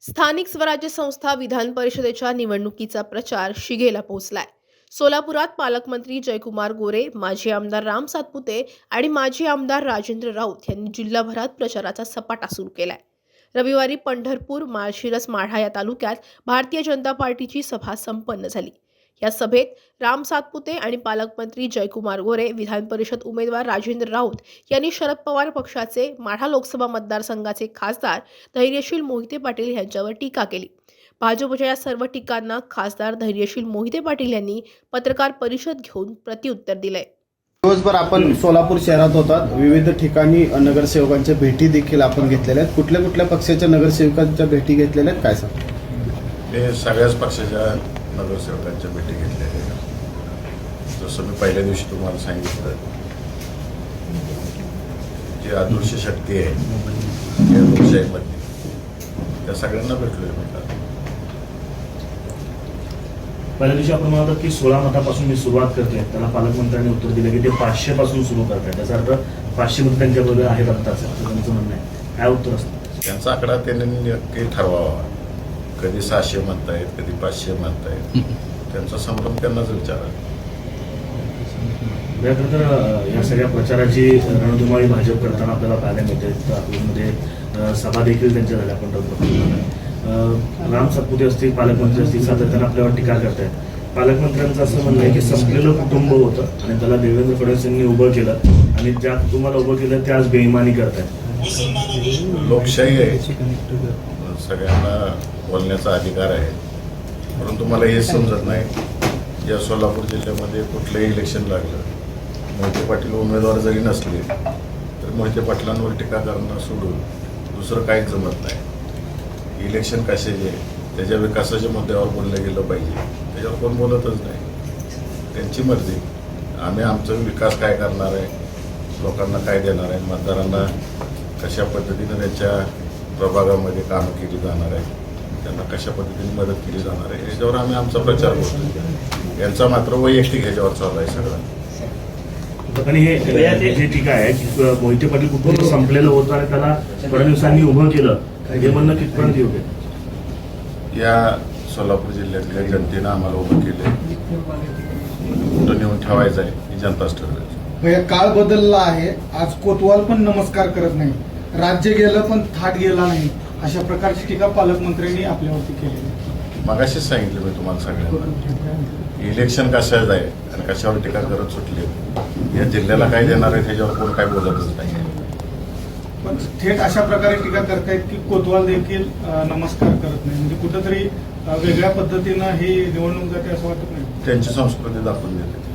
स्थानिक स्वराज्य संस्था विधान परिषदेच्या निवडणुकीचा प्रचार शिगेला पोहोचलाय. सोलापुरात पालकमंत्री जयकुमार गोरे, माजी आमदार राम सातपुते आणि माजी आमदार राजेंद्र राऊत यांनी जिल्हाभरात प्रचाराचा सपाटा सुरू केलाय. रविवारी पंढरपूर, माळशिरस, माढा या तालुक्यात भारतीय जनता पार्टीची सभा संपन्न झाली. या सभेत राम सातपुते आणि पालकमंत्री जयकुमार गोरे, विधान परिषद उमेदवार राजेंद्र राऊत यांनी शरद पवार पक्षाचे माढा लोकसभा मतदारसंघाचे खासदार धैर्यशील मोहिते पाटील यांच्यावर टीका केली. भाजपच्या या सर्व टीकांना खासदार धैर्यशील मोहिते पाटील यांनी पत्रकार परिषद घेऊन प्रत्युत्तर दिलंय. दिवसभर आपण सोलापूर शहरात होतात. विविध ठिकाणी नगरसेवकांच्या भेटी देखील आपण घेतलेल्या आहेत. कुठल्या कुठल्या पक्षाच्या नगरसेवकांच्या भेटी घेतलेल्या आहेत, काय सांग? मी सगळ्याच पक्षाच्या नगरसेवकांच्या भेटी घेतलेल्या आहेत. जसं मी पहिल्या दिवशी तुम्हाला सांगितलं, जी अदृश्य शक्ती आहे या लोकशाहीमध्ये, त्या सगळ्यांना भेटलोय. पहिल्या दिवशी आपण म्हणतो की 16 मतापासून मी सुरुवात करते, त्याला पालकमंत्र्यांनी उत्तर दिलं की ते 500 पासून सुरू करतात. त्याचा अर्थ 500 मत त्यांच्याबरोबर आहेत आत्ताच, त्यांचं म्हणणं आहे. काय उत्तर असतं? त्यांचा आकडा त्यांनी नक्की ठरवावा. कधी 600 म्हणतायत, कधी 500 म्हणतायत. त्यांचा संभ्रम त्यांनाच विचारा. तर या सगळ्या प्रचाराची रणधुमाळी भाजप करताना आपल्याला पाहायला मिळते. आपल्यामध्ये सभा देखील त्यांच्या झाल्या. आपण राम सातपुते असतील, पालकमंत्री असतील, सातत्यानं आपल्यावर टीका करतायत. पालकमंत्र्यांचं असं म्हणणं आहे की संपलेलं कुटुंब होतं आणि त्याला देवेंद्र फडणवीस यांनी उभं केलं आणि ज्या कुटुंबाला उभं केलं ते आज बेईमानी करतायत. लोकशाही आहे, सगळ्यांना बोलण्याचा अधिकार आहे. परंतु मला हे समजत नाही, या सोलापूर जिल्ह्यामध्ये कुठलंही इलेक्शन लागलं, मोहिते पाटील उमेदवार जरी नसले तर मोहिते पाटलांवर टीका करणं सोडून दुसरं काहीच जमत नाही. इलेक्शन कशाचे, त्याच्या विकासाच्या मुद्द्यावर बोललं गेलं पाहिजे, त्याच्यावर कोण बोलतच नाही. त्यांची मर्जी. आम्ही आमचा विकास काय करणार आहे, लोकांना काय देणार आहे, मतदारांना कशा पद्धतीनं त्यांच्या प्रभागामध्ये कामं केली जाणार आहे, त्यांना कशा पद्धतीने मदत केली जाणार आहे, याच्यावर आम्ही आमचा प्रचार करतो. यांचा मात्र वैयक्तिक ह्याच्यावर चालू आहे सगळं. आणि हे जे टीका आहे की मोहिते पाटील कुटुंब संपलेलं होतं आणि त्याला फडणवीसांनी उभं केलं, हे म्हणणं कितपर्यंत योग्य? या सोलापूर जिल्ह्यातल्या जनतेनं आम्हाला उभं केले, कुठं नेऊन ठेवायचं आहे ही जनताच ठरवायची. काळ बदलला आहे. आज कोतवाल पण नमस्कार करत नाही, राज्य गेलं पण थाट गेला नाही, अशा प्रकारची टीका पालकमंत्र्यांनी आपल्यावरती केली. मगाशीच सांगितलं मी तुम्हाला सगळ्यांना, इलेक्शन कशाचं आहे आणि कशावर टीका करत सुटले. या जिल्ह्याला काय देणार आहे त्याच्यावर कोण काय बोलतच नाही. पण थेट अशा प्रकारे टीका करतायत की कोतवाल देखील नमस्कार करत नाही, म्हणजे कुठंतरी वेगळ्या पद्धतीनं ही निवडणूक जाते असं वाटत नाही. त्यांची संस्कृती दाखवून देते.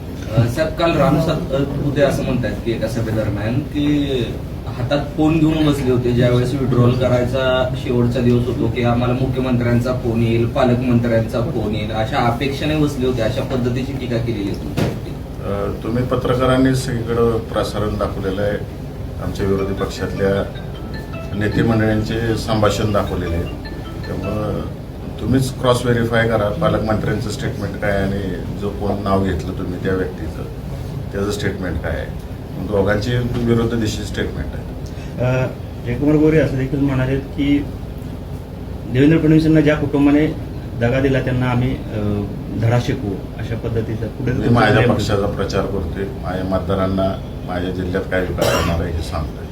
साहेब, काल राम सातपुते असं म्हणतात की एका सभेदरम्यान की हातात फोन घेऊन बसले होते ज्यावेळेस विड्रॉल करायचा शेवटचा दिवस होतो, की आम्हाला मुख्यमंत्र्यांचा फोन येईल, पालकमंत्र्यांचा फोन येईल, अशा अपेक्षेने बसले होते. अशा पद्धतीची टीका केलेली आहे तुमच्यावरती. तुम्ही पत्रकारांनी सगळीकडं प्रसारण दाखवलेलं आहे. आमच्या विरोधी पक्षातल्या नेते मंडळींचे संभाषण दाखवलेले आहे. त्यामुळं तुम्हीच क्रॉस व्हेरीफाय करा, पालकमंत्र्यांचं स्टेटमेंट काय आणि जो कोण नाव घेतलं तुम्ही त्या व्यक्तीचं त्याचं स्टेटमेंट काय आहे. दोघांची विरुद्ध दिशेची स्टेटमेंट आहे. जयकुमार गोरे असं देखील म्हणाले की देवेंद्र फडणवीसांना ज्या कुटुंबाने दगा दिला त्यांना आम्ही धडा शिकवू, अशा पद्धतीचा मी माझ्या पक्षाचा प्रचार करतोय. माझ्या मतदारांना माझ्या जिल्ह्यात काय विकास होणार आहे हे सांगतोय.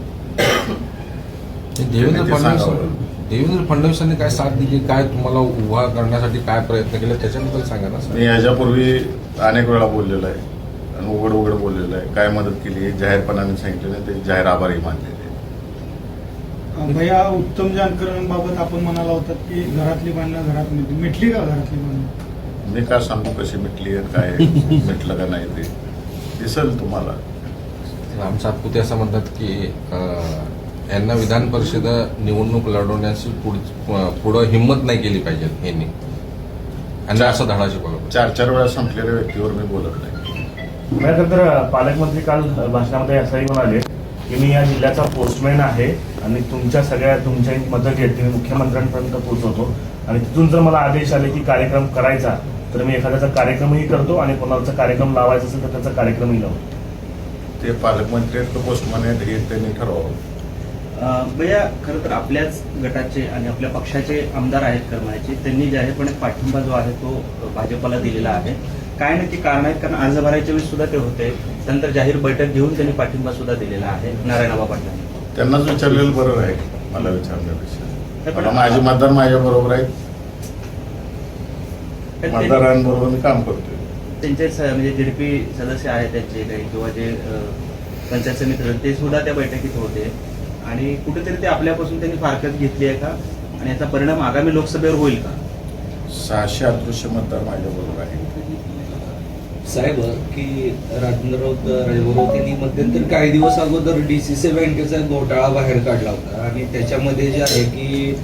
देवेंद्र फडणवीसांनी काय साथ दिली, काय तुम्हाला उभा करण्यासाठी काय प्रयत्न केले त्याच्याबद्दल सांगा ना. मी याच्यापूर्वी अनेक वेळा बोललेलो आहे आणि उघड उघड बोललेलं आहे. काय मदत केली जाहीरपणाने सांगितलेलं आहे, ते जाहीर आभारही मानलेले. भैया, उत्तम जानकरांबाबत आपण म्हणाला होता की घरातली भांडणं घरात मिटली का? घरातली भांडणं मी काय सांगू कशी मिटली आहेत, काय मिटलं का नाही ते दिसेल तुम्हाला. राम सातपुते असं म्हणतात की यांना विधान परिषद निवडणूक लढवण्याची पुढं हिंमत नाही केली पाहिजे यांनी, यांना असं धडा शिकवलं. 4 वेळा संपलेल्या व्यक्तीवर मी बोलत नाही. तर पालकमंत्री काल भाषणामध्ये असंही म्हणाले की मी या जिल्ह्याचा पोस्टमॅन आहे आणि तुमच्या मदत घेत मी मुख्यमंत्र्यांपर्यंत पोहोचवतो आणि तिथून जर मला आदेश आले की कार्यक्रम करायचा तर मी एखाद्याचा कार्यक्रमही करतो आणि कोणाचा कार्यक्रम लावायचा असेल तर त्याचा कार्यक्रमही लावतो. ते पालकमंत्री पोस्टमॅन आहेत हे त्यांनी ठरवावं. भैया, खरं तर आपल्याच गटाचे आणि आपल्या पक्षाचे आमदार आहेत करमाळ्याचे, त्यांनी जाहीरपणे पाठिंबा जो आहे तो भाजपला दिलेला आहे. काय नक्की कारण आहेत? कारण अर्ज भरायच्या वेळी सुद्धा ते होते, त्यानंतर जाहीर बैठक घेऊन त्यांनी पाठिंबा सुद्धा दिलेला आहे नारायणबा पाटलांनी. त्यांनाच विचारलेलं बरं आहे मला विचारण्यापेक्षा. मला माझे मतदार माझ्या बरोबर आहेत, मतदारांबरोबर मी काम करतोय. त्यांचे म्हणजे जेडपी सदस्य आहेत त्यांचे काही किंवा जे पंचायत समिती ते सुद्धा त्या बैठकीत होते आणि कुठेतरी ते आपल्यापासून त्यांनी फारकत घेतली आहे का आणि याचा परिणाम आगामी लोकसभेवर होईल का? 600 अदृश्य मतदार माझ्या बरोबर आहेत. साहेब की राजेंद्र राऊत यांनी मध्यंतरी काही दिवस अगोदर DCC बँकेचा घोटाळा बाहेर काढला होता आणि त्याच्यामध्ये जे आहे की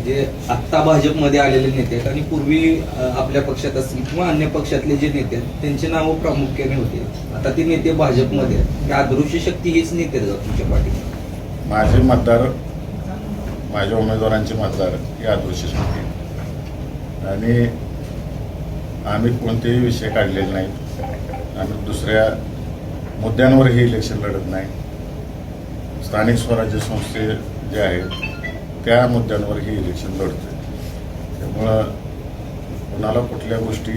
जे आत्ता भाजपमध्ये आलेले नेते आहेत आणि पूर्वी आपल्या पक्षात असतील किंवा अन्य पक्षातले जे नेते आहेत त्यांची नावं प्रामुख्याने होते. आता ते नेते भाजपमध्ये आहेत. ही अदृश्य शक्ती हीच नेते आहेत तुमच्या पाठीमागे. माझे मतदार, माझ्या उमेदवारांचे मतदार हे अदृश्य शक्ती आहेत. आणि आम्ही कोणतेही विषय काढलेले नाहीत. आम्ही दुसऱ्या मुद्द्यांवर हे इलेक्शन लढत नाही. स्थानिक स्वराज्य संस्थे जे आहेत त्या मुद्द्यांवर हे इलेक्शन लढतोय. त्यामुळं कोणाला कुठल्या गोष्टी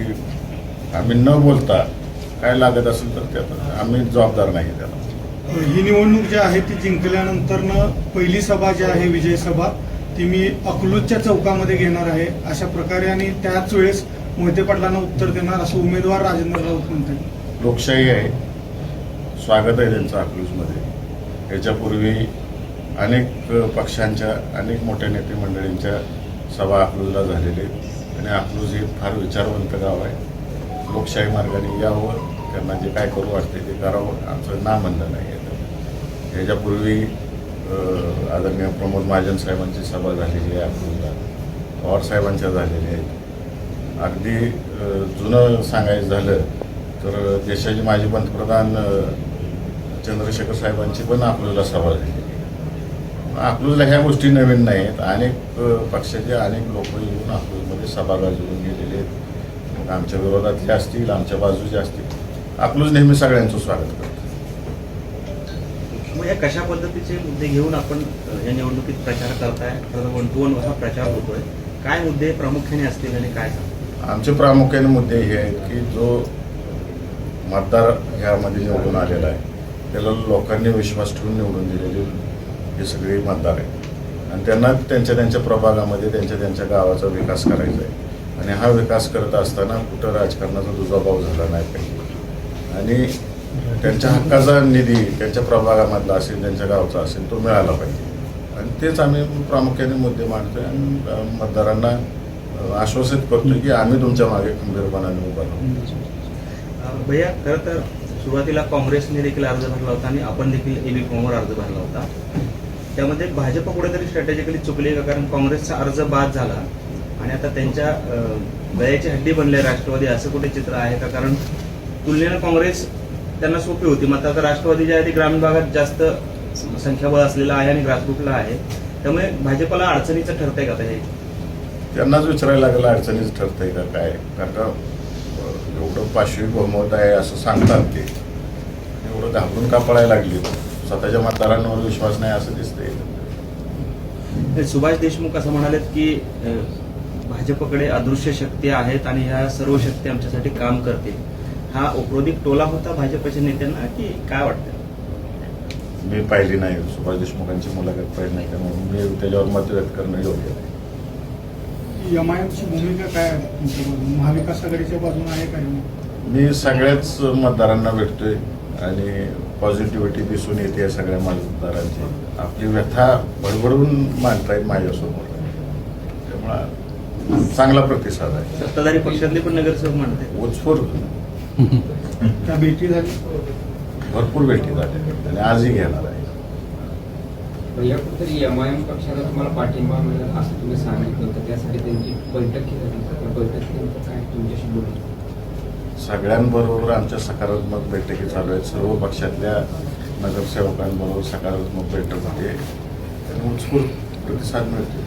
आम्ही न बोलता काय लागत असेल तर त्यात आम्ही जबाबदार नाही त्याला. ही निवडणूक जी आहे ती जिंकल्यानंतरनं पहिली सभा जी आहे विजय सभा ती मी अकलूजच्या चौकामध्ये घेणार आहे अशा प्रकारे आणि त्याच वेळेस मोहिते पाटलांना उत्तर देणार असं उमेदवार राजेंद्र राऊत म्हणतात. लोकशाही आहे, स्वागत आहे त्यांचं अकलूजमध्ये. याच्यापूर्वी अनेक पक्षांच्या अनेक मोठ्या नेते मंडळींच्या सभा अकलूजला झालेल्या आहेत आणि अकलूज हे फार विचारवंत गाव आहे. लोकशाही मार्गाने यावं, त्यांना जे काय करू वाटते ते करावं, आमचं नाम म्हणणं नाही आहे. ह्याच्यापूर्वी आदरणीय प्रमोद महाजन साहेबांची सभा झालेली आहे अकलूजला, पवार साहेबांच्या झालेल्या आहेत. अगदी जुनं सांगायचं झालं तर देशाचे माजी पंतप्रधान चंद्रशेखर साहेबांची पण अकलूजला सभा झालेली आहे. अकलूजला ह्या गोष्टी नवीन नाहीत. अनेक पक्षाचे अनेक लोक येऊन अकलूजमध्ये सभा गाजवून गेलेले आहेत. मग आमच्या विरोधातले असतील, आमच्या बाजूचे असतील, अकलूज नेहमी सगळ्यांचं स्वागत करतो. मग या कशा पद्धतीचे मुद्दे घेऊन आपण या निवडणुकीत प्रचार करताय? खरं 1-to-1 असा प्रचार होतोय. काय मुद्दे प्रामुख्याने असतील आणि काय सांगतो? आमचे प्रामुख्याने मुद्दे हे आहेत की जो मतदार ह्यामध्ये निवडून आलेला आहे त्याला लोकांनी विश्वास ठेवून निवडून दिलेले हे सगळे मतदार आहेत आणि त्यांना त्यांच्या त्यांच्या प्रभागामध्ये त्यांच्या त्यांच्या गावाचा विकास करायचा आहे. आणि हा विकास करत असताना कुठं राजकारणाचा दुजाभाव झाला नाही पाहिजे आणि त्यांच्या हक्काचा निधी त्यांच्या प्रभागामधला असेल, त्यांच्या गावचा असेल, तो मिळाला पाहिजे. आणि तेच आम्ही प्रामुख्याने मुद्दे मांडतोय आणि मतदारांना आश्वासित करतोय की आम्ही तुमच्या मागे खंबीरपणाने उभा राहू. भैया, खरं तर सुरुवातीला काँग्रेसने देखील अर्ज भरला होता आणि आपण देखील AB फॉर्मवर अर्ज भरला होता. त्यामध्ये भाजप कुठेतरी स्ट्रॅटेजिकली चुकली का? कारण काँग्रेसचा अर्ज बाद झाला आणि आता त्यांच्या गळ्याची हड्डी बनले राष्ट्रवादी, असं कुठे चित्र आहे का? कारण तुलनेनं काँग्रेस त्यांना सोपी होती. मात्र आता राष्ट्रवादी जे आहे ते ग्रामीण भागात जास्त संख्याबळ असलेलं आहे आणि ग्रासरूटला आहे. त्यामुळे भाजपला अडचणीचं ठरतंय का हे? त्यांनाच विचारायला लागलं अडचणीच ठरतंय का काय. कारण का एवढं पाशवी बहुमत आहे असं सांगतात ते, एवढं घाबरून का पळायला लागली, स्वतःच्या मतदारांवर विश्वास नाही असं दिसतंय. सुभाष देशमुख असं म्हणालेत की भाजपकडे अदृश्य शक्ती आहेत आणि ह्या सर्व शक्ती आमच्यासाठी काम करतील. हा औपरोधिक टोला होता भाजपच्या नेत्यांना की काय वाटतं? मी पाहिली नाही, सुभाष देशमुखांची मुलाखत पाहिली नाही, त्यामुळे मी त्याच्यावर मत व्यक्त करणं योग्य नाही. MIMची भूमिका काय आहे तुमच्या बाजूने? महाविकास आघाडीच्या बाजूने आहे काय? मी सगळ्याच मतदारांना भेटतोय आणि पॉझिटिव्हिटी दिसून येते सगळ्या मतदारांची. आपली व्यथा बडबडून मांडतायत माझ्यासमोर, त्यामुळं चांगला प्रतिसाद आहे. सत्ताधारी पक्षातले पण नगरसेवक म्हणते उत्स्फूर्त त्या भेटी झाली, भरपूर भेटी झाल्या आणि आजही घेणार आहे. या कुठेतरी MIM पक्षाला तुम्हाला पाठिंबा मिळेल असं तुम्ही सांगितलं होतं, त्यासाठी त्यांची बैठक केली. त्या बैठकीनंतर काय तुमच्याशी बोलू? सगळ्यांबरोबर आमच्या सकारात्मक बैठकी चालू आहेत. सर्व पक्षातल्या नगरसेवकांबरोबर सकारात्मक बैठक होते आणि उत्स्फूर्त प्रतिसाद मिळतो.